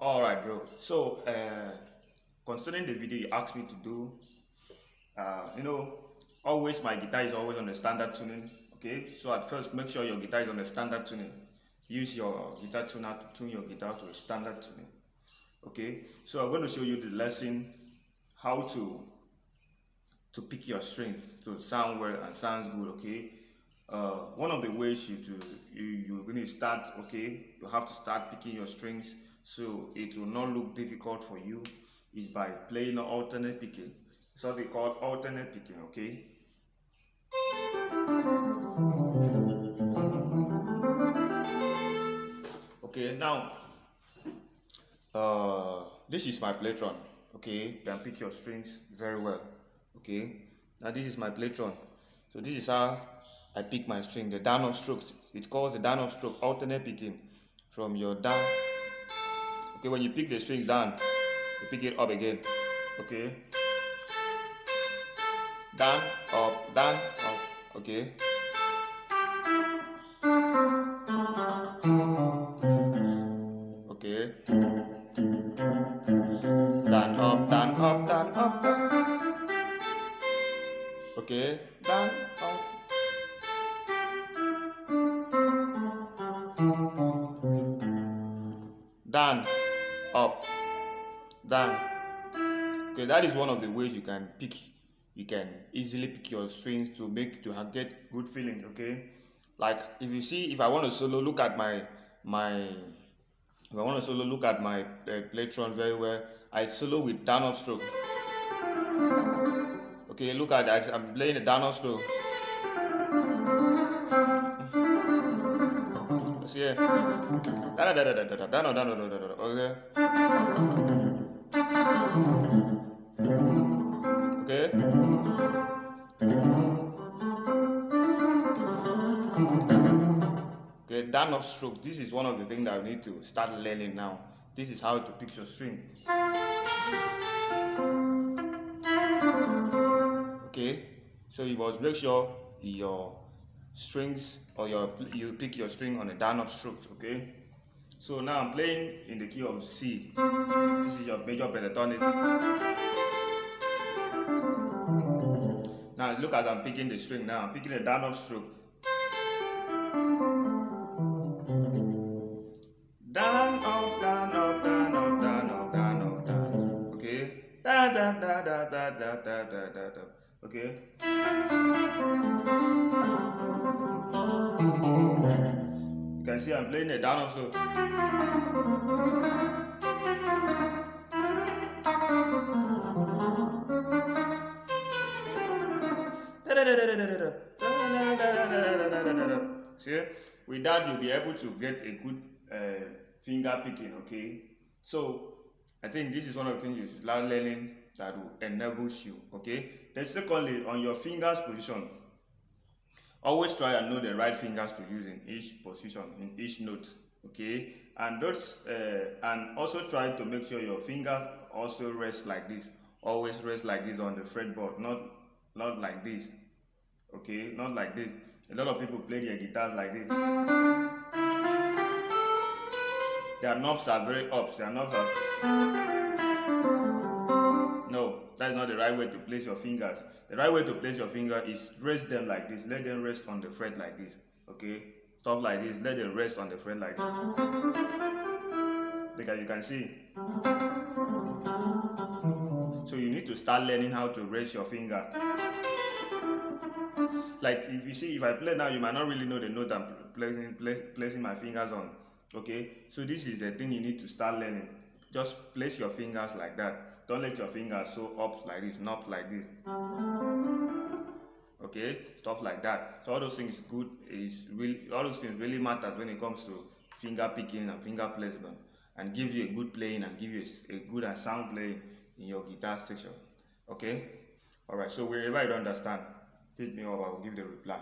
Alright, bro. So, concerning the video you asked me to do, always my guitar is always on the standard tuning. Okay, so at first, make sure your guitar is on the standard tuning. Use your guitar tuner to tune your guitar to a standard tuning. Okay, so I'm going to show you the lesson how to pick your strings to sound well and sounds good. Okay, one of the ways you're going to start, okay, you have to start picking your strings so it will not look difficult for you, is by playing alternate picking. So they call alternate picking. Okay, now this is my playtron. Okay, you can pick your strings very well. Okay, now this is my playtron. So this is how I pick my string, the down off strokes. It calls the down off stroke alternate picking from your down. Okay, when you pick the strings down, you pick it up again. Okay, down, up, down, up. Okay, okay, down, up, down, up, down, up, down. Okay, down, up. Down, up, down. Okay, that is one of the ways you can easily pick your strings to get good feeling. Okay, like if I want to solo, look at my playtron very well. I solo with down off stroke. Okay, look at that. I'm playing a down off stroke. See here. Okay. Okay, down off stroke. This is one of the things that we need to start learning now. This is how to pick your string. Okay, so you must make sure your strings or you pick your string on a down off stroke. Okay, so now I'm playing in the key of C. This is your major pentatonic. Now look as I'm picking the string. Now I'm picking a down off stroke. Down, up, down, up, down, up, down, up, down, up, down. Okay. Da da da da da da da da da da. Okay. You can see I'm playing a down up stroke. See, with that you'll be able to get a good finger picking. Okay, so I think this is one of the things you should start learning that will enable you. Okay, then secondly, on your fingers position, always try and know the right fingers to use in each position, in each note. Okay, and also try to make sure your fingers also rest like this. Always rest like this on the fretboard, not like this. Okay, not like this. A lot of people play their guitars like this. Their knobs are very up. No, that's not the right way to place your fingers. The right way to place your finger is rest them like this. Let them rest on the fret like this. Okay, stuff like this. Let them rest on the fret like this. Because you can see. So you need to start learning how to rest your finger. Like if I play now, you might not really know the note I'm placing my fingers on. Okay, so this is the thing you need to start learning. Just place your fingers like that. Don't let your fingers so up like this, not like this. Okay, stuff like that. So all those things really matters when it comes to finger picking and finger placement, and give you a good playing and give you a good and sound playing in your guitar section. Okay, all right. So wherever you don't understand, hit me up. I will give the reply.